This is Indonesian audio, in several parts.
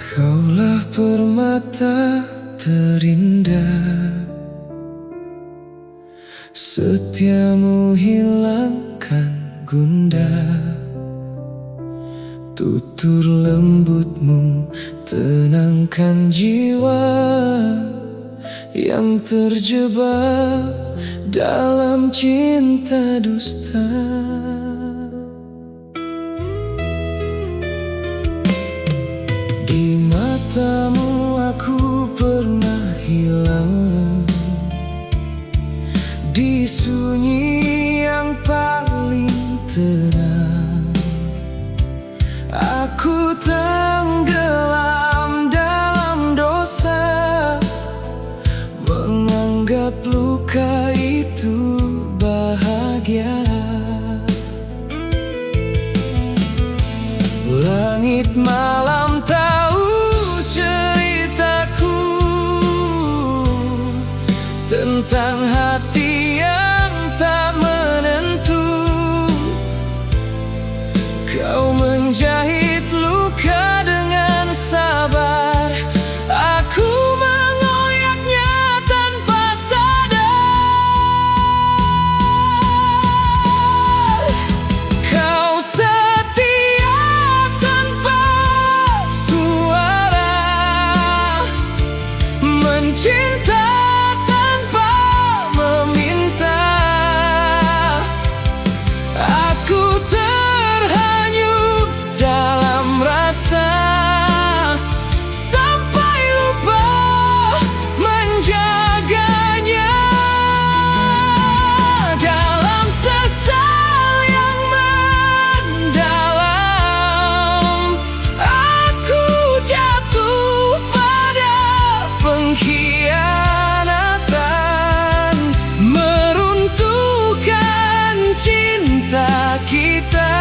Kaulah permata terindah, setiamu hilangkan gundah. Tutur lembutmu tenangkan jiwa yang terjebak dalam cinta dusta. Di matamu aku pernah hilang, di sunyi yang paling tenang. Aku tenggelam dalam dosa, menganggap luka itu bahagia. Langit malam tahu ceritaku tentang hati yang tak menentu. Kau menjahit luka dengan sabar, aku mengoyaknya tanpa sadar. Kau setia tanpa suara, mencinta tanpa meminta. Aku terhanyut dalam rasa, sampai lupa menjaganya. Dalam sesal yang mendalam, aku jatuh pada pengkhianatan, meruntuhkan cinta kita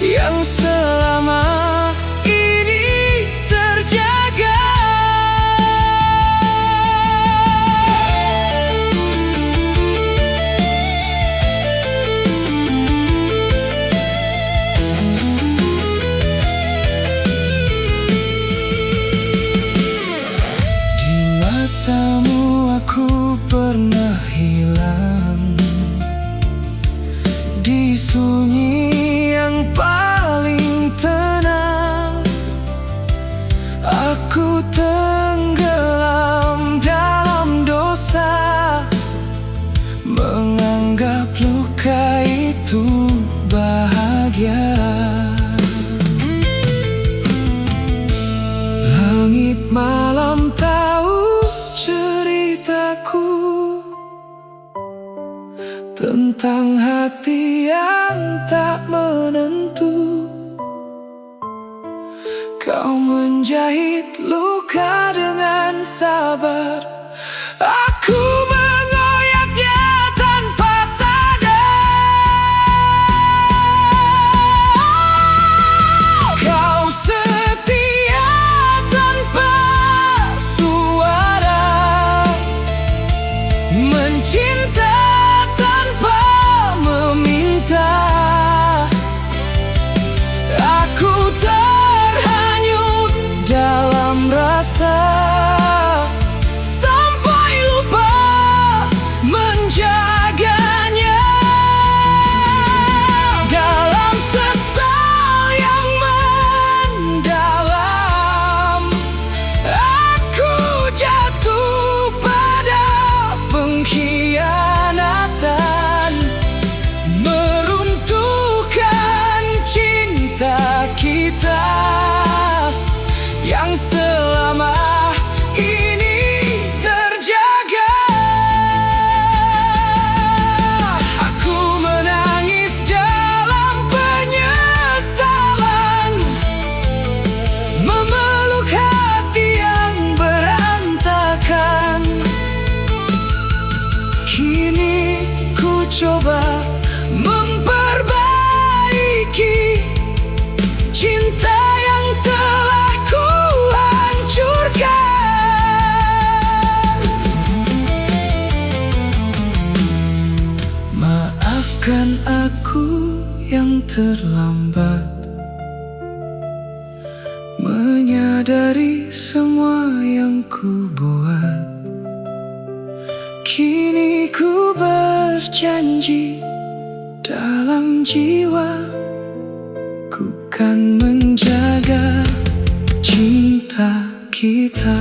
yang selama ini terjaga. Di matamu aku pernah hilang, di sunyi yang paling tenang. Aku tenggelam dalam dosa, menganggap luka itu bahagia. Langit malam tahu ceritaku tentang hati yang tak menentu. Kau menjahit luka dengan sabar, aku mengoyaknya tanpa sadar. Kau setia tanpa suara, mencinta tanpa meminta. Aku terhanyut dalam rasa, sampai lupa menjaganya. Dalam sesal yang mendalam, aku jatuh pada pengkhianatan, meruntuhkan cinta kita yang selama mencoba memperbaiki cinta yang telah ku hancurkan. Maafkan aku yang terlambat menyadari semua yang ku buat. Kini ku berjanji dalam jiwa, ku kan menjaga cinta kita.